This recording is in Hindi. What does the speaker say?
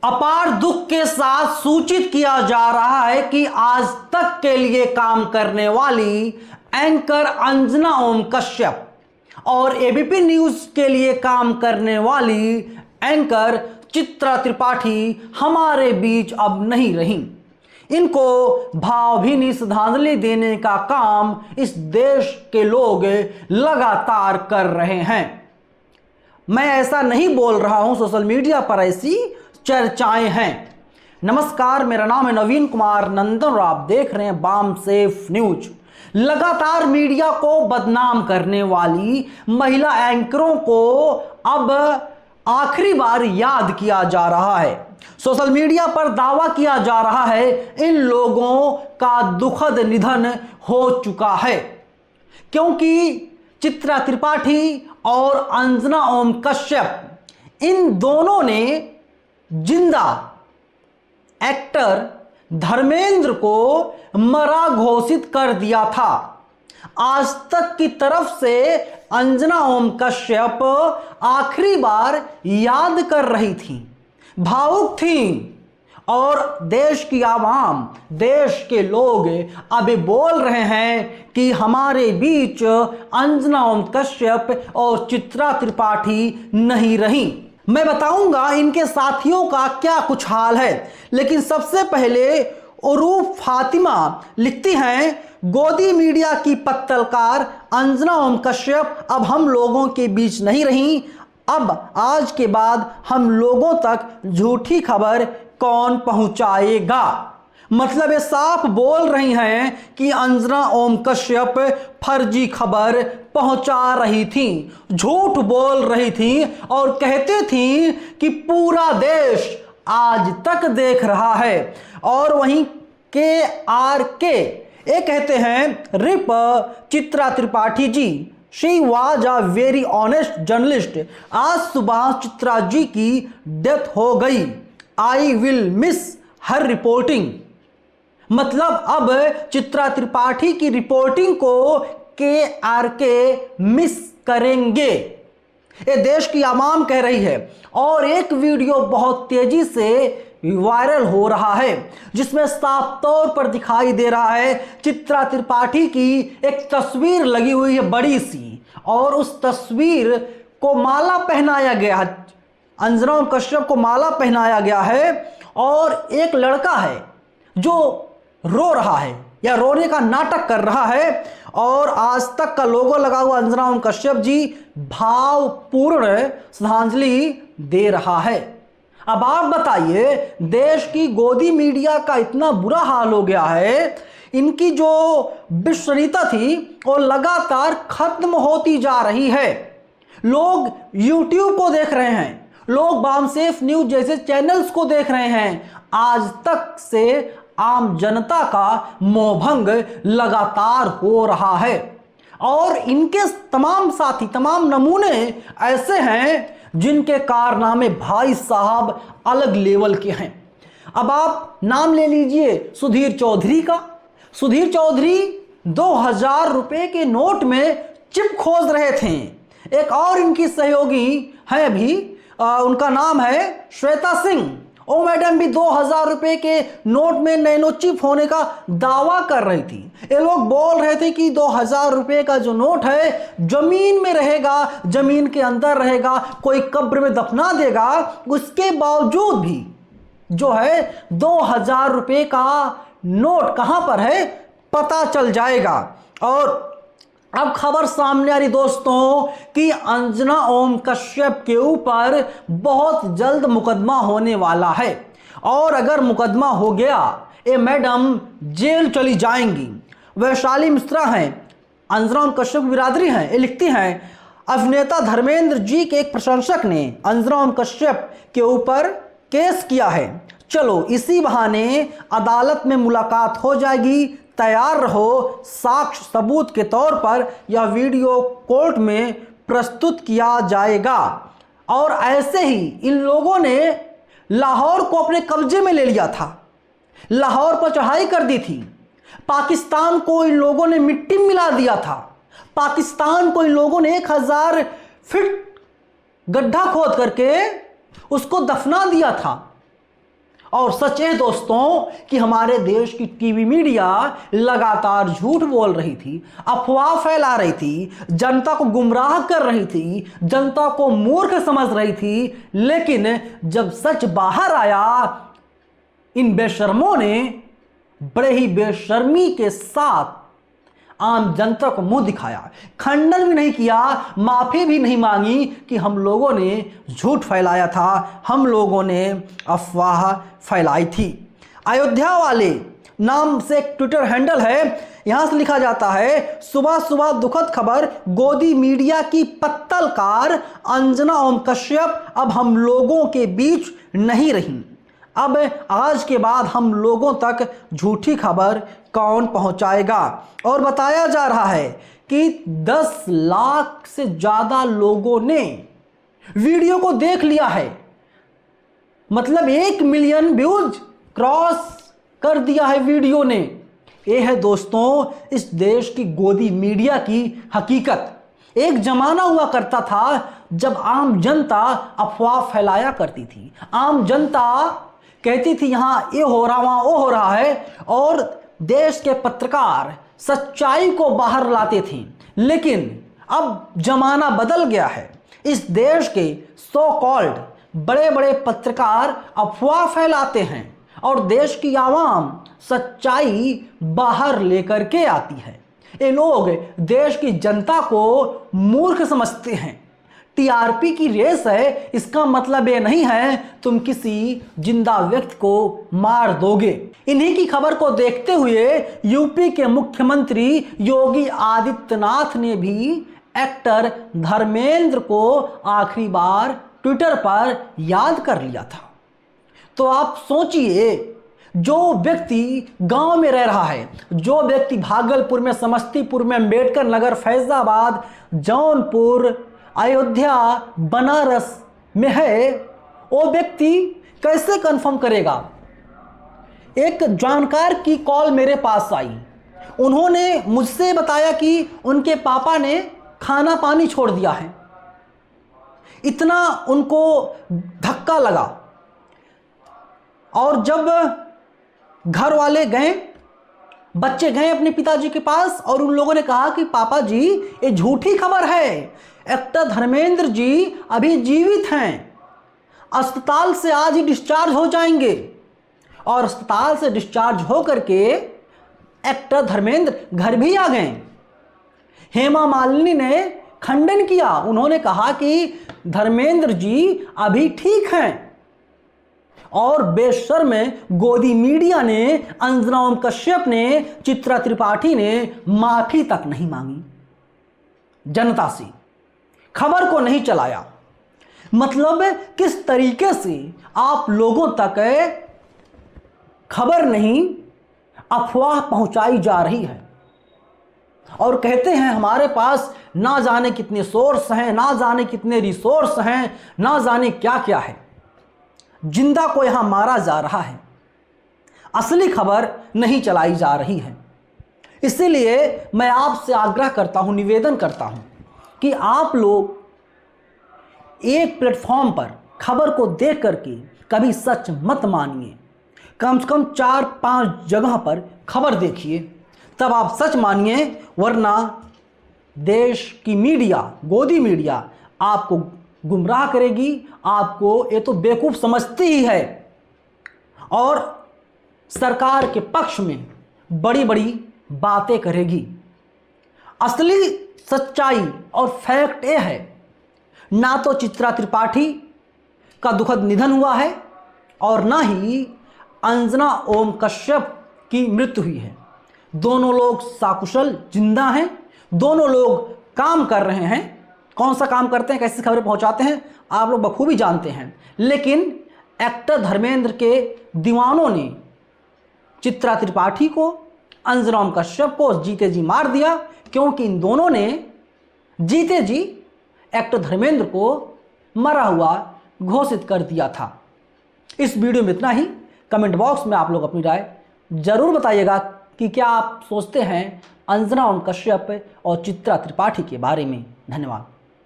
अपार दुख के साथ सूचित किया जा रहा है कि आज तक के लिए काम करने वाली एंकर अंजना ओम कश्यप और एबीपी न्यूज के लिए काम करने वाली एंकर चित्रा त्रिपाठी हमारे बीच अब नहीं रहीं। इनको भावभीनी श्रद्धांजलि देने का काम इस देश के लोग लगातार कर रहे हैं। मैं ऐसा नहीं बोल रहा हूं, सोशल मीडिया पर ऐसी चर्चाएं हैं। नमस्कार, मेरा नाम है नवीन कुमार नंदन और आप देख रहे हैं बाम सेफ न्यूज। लगातार मीडिया को बदनाम करने वाली महिला एंकरों को अब आखिरी बार याद किया जा रहा है। सोशल मीडिया पर दावा किया जा रहा है इन लोगों का दुखद निधन हो चुका है, क्योंकि चित्रा त्रिपाठी और अंजना ओम कश्यप इन दोनों ने जिंदा एक्टर धर्मेंद्र को मरा घोषित कर दिया था। आज तक की तरफ से अंजना ओम कश्यप आखिरी बार याद कर रही थी, भावुक थी और देश की आवाम, देश के लोग अभी बोल रहे हैं कि हमारे बीच अंजना ओम कश्यप और चित्रा त्रिपाठी नहीं रहीं। मैं बताऊंगा इनके साथियों का क्या कुछ हाल है, लेकिन सबसे पहले उरूफ फातिमा लिखती हैं, गोदी मीडिया की पत्तलकार अंजना ओम कश्यप अब हम लोगों के बीच नहीं रहीं। अब आज के बाद हम लोगों तक झूठी खबर कौन पहुंचाएगा। मतलब ये साफ बोल रही हैं कि अंजना ओम कश्यप फर्जी खबर पहुंचा रही थी, झूठ बोल रही थी और कहते थी कि पूरा देश आज तक देख रहा है। और वहीं KRK ये कहते हैं, RIP Chitra Tripathi ji, she was a very honest journalist. आज सुबह चित्रा जी की डेथ हो गई। I will miss her reporting. मतलब अब चित्रा त्रिपाठी की रिपोर्टिंग को KRK मिस करेंगे, ये देश की आवाम कह रही है। और एक वीडियो बहुत तेजी से वायरल हो रहा है जिसमें साफ तौर पर दिखाई दे रहा है चित्रा त्रिपाठी की एक तस्वीर लगी हुई है बड़ी सी, और उस तस्वीर को माला पहनाया गया है, अंजना ओम कश्यप को माला पहनाया गया है और एक लड़का है जो रो रहा है या रोने का नाटक कर रहा है और आज तक का लोगो लगा हुआ अंजना ओम कश्यप जी भावपूर्ण श्रद्धांजलि दे रहा है। अब आप बताइए, देश की गोदी मीडिया का इतना बुरा हाल हो गया है, इनकी जो विश्वसनीयता थी वो लगातार खत्म होती जा रही है। लोग YouTube को देख रहे हैं, लोग बाम सेफ न्यूज जैसे चैनल्स को देख रहे हैं। आज तक से आम जनता का मोहभंग लगातार हो रहा है और इनके तमाम साथी, तमाम नमूने ऐसे हैं जिनके कारनामे भाई साहब अलग लेवल के हैं। अब आप नाम ले लीजिए सुधीर चौधरी का। सुधीर चौधरी 2000 रुपए के नोट में चिप खोज रहे थे। एक और इनकी सहयोगी है अभी, उनका नाम है श्वेता सिंह। ओ मैडम भी 2000 रुपए के नोट में नैनो चिप होने का दावा कर रही थी। ये लोग बोल रहे थे कि 2000 रुपए का जो नोट है जमीन में रहेगा, जमीन के अंदर रहेगा, कोई कब्र में दफना देगा। उसके बावजूद भी जो है 2000 रुपए का नोट कहां पर है पता चल जाएगा। और अब खबर सामने आ रही दोस्तों कि अंजना ओम कश्यप के ऊपर बहुत जल्द मुकदमा होने वाला है और अगर मुकदमा हो गया ये मैडम जेल चली जाएंगी। वैशाली मिश्रा हैं, अंजना ओम कश्यप बिरादरी हैं। ये लिखती हैं, अभिनेता धर्मेंद्र जी के एक प्रशंसक ने अंजना ओम कश्यप के ऊपर केस किया है। चलो इसी बहाने अदालत में मुलाकात हो जाएगी, तैयार रहो। साक्ष्य सबूत के तौर पर यह वीडियो कोर्ट में प्रस्तुत किया जाएगा। और ऐसे ही इन लोगों ने लाहौर को अपने कब्जे में ले लिया था, लाहौर पर चढ़ाई कर दी थी। पाकिस्तान को इन लोगों ने मिट्टी मिला दिया था। पाकिस्तान को इन लोगों ने 1000 फीट गड्ढा खोद करके उसको दफना दिया था। और सच है दोस्तों कि हमारे देश की टीवी मीडिया लगातार झूठ बोल रही थी, अफवाह फैला रही थी, जनता को गुमराह कर रही थी, जनता को मूर्ख समझ रही थी। लेकिन जब सच बाहर आया, इन बेशर्मों ने बड़े ही बेशर्मी के साथ आम जनता को मुंह दिखाया, खंडन भी नहीं किया, माफी भी नहीं मांगी कि हम लोगों ने झूठ फैलाया था, हम लोगों ने अफवाह फैलाई थी। अयोध्या वाले नाम से एक ट्विटर हैंडल है, यहां से लिखा जाता है, सुबह सुबह दुखद खबर, गोदी मीडिया की पत्तलकार अंजना ओम कश्यप अब हम लोगों के बीच नहीं रही। अब आज के बाद हम लोगों तक झूठी खबर कौन पहुंचाएगा। और बताया जा रहा है कि 10 लाख से ज़्यादा लोगों ने वीडियो को देख लिया है, मतलब 1 मिलियन व्यूज क्रॉस कर दिया है वीडियो ने। यह है दोस्तों इस देश की गोदी मीडिया की हकीकत। एक जमाना हुआ करता था जब आम जनता अफवाह फैलाया करती थी, आम जनता कहती थी यहां ये हो रहा वहां वो हो रहा है, और देश के पत्रकार सच्चाई को बाहर लाते थे। लेकिन अब जमाना बदल गया है, इस देश के सो कॉल्ड बड़े बड़े पत्रकार अफवाह फैलाते हैं और देश की आवाम सच्चाई बाहर लेकर के आती है। ये लोग देश की जनता को मूर्ख समझते हैं। टीआरपी की रेस है, इसका मतलब ये नहीं है तुम किसी जिंदा व्यक्ति को मार दोगे। इन्हीं की खबर को देखते हुए यूपी के मुख्यमंत्री योगी आदित्यनाथ ने भी एक्टर धर्मेंद्र को आखिरी बार ट्विटर पर याद कर लिया था। तो आप सोचिए, जो व्यक्ति गांव में रह रहा है, जो व्यक्ति भागलपुर में, समस्तीपुर में, अम्बेडकर नगर, फैजाबाद, जौनपुर, अयोध्या, बनारस में है, वो व्यक्ति कैसे कंफर्म करेगा। एक जानकार की कॉल मेरे पास आई, उन्होंने मुझसे बताया कि उनके पापा ने खाना पानी छोड़ दिया है। इतना उनको धक्का लगा और जब घर वाले गए, बच्चे गए अपने पिताजी के पास और उन लोगों ने कहा कि पापा जी ये झूठी खबर है, एक्टर धर्मेंद्र जी अभी जीवित हैं, अस्पताल से आज ही डिस्चार्ज हो जाएंगे। और अस्पताल से डिस्चार्ज हो करके एक्टर धर्मेंद्र घर भी आ गए। हेमा मालिनी ने खंडन किया, उन्होंने कहा कि धर्मेंद्र जी अभी ठीक हैं। और बेशर्म गोदी मीडिया ने, अंजना ओम कश्यप ने, चित्रा त्रिपाठी ने माफी तक नहीं मांगी जनता से, खबर को नहीं चलाया। मतलब किस तरीके से आप लोगों तक खबर नहीं, अफवाह पहुंचाई जा रही है। और कहते हैं हमारे पास ना जाने कितने सोर्स हैं, ना जाने कितने रिसोर्स हैं, ना जाने क्या क्या है। जिंदा को यहां मारा जा रहा है, असली खबर नहीं चलाई जा रही है। इसीलिए मैं आपसे आग्रह करता हूं, निवेदन करता हूं कि आप लोग एक प्लेटफॉर्म पर खबर को देख करके कभी सच मत मानिए। कम से कम 4-5 जगह पर खबर देखिए, तब आप सच मानिए, वरना देश की मीडिया, गोदी मीडिया आपको गुमराह करेगी, आपको ये तो बेवकूफ़ समझती ही है और सरकार के पक्ष में बड़ी बड़ी बातें करेगी। असली सच्चाई और फैक्ट ये है, ना तो चित्रा त्रिपाठी का दुखद निधन हुआ है और ना ही अंजना ओम कश्यप की मृत्यु हुई है। दोनों लोग सकुशल जिंदा हैं, दोनों लोग काम कर रहे हैं। कौन सा काम करते हैं, कैसी खबरें पहुंचाते हैं, आप लोग बखूबी जानते हैं। लेकिन एक्टर धर्मेंद्र के दीवानों ने चित्रा त्रिपाठी को, अंजना ओम कश्यप को जीते जी मार दिया, क्योंकि इन दोनों ने जीते जी एक्टर धर्मेंद्र को मरा हुआ घोषित कर दिया था। इस वीडियो में इतना ही। कमेंट बॉक्स में आप लोग अपनी राय जरूर बताइएगा कि क्या आप सोचते हैं अंजना ओम कश्यप और चित्रा त्रिपाठी के बारे में। धन्यवाद।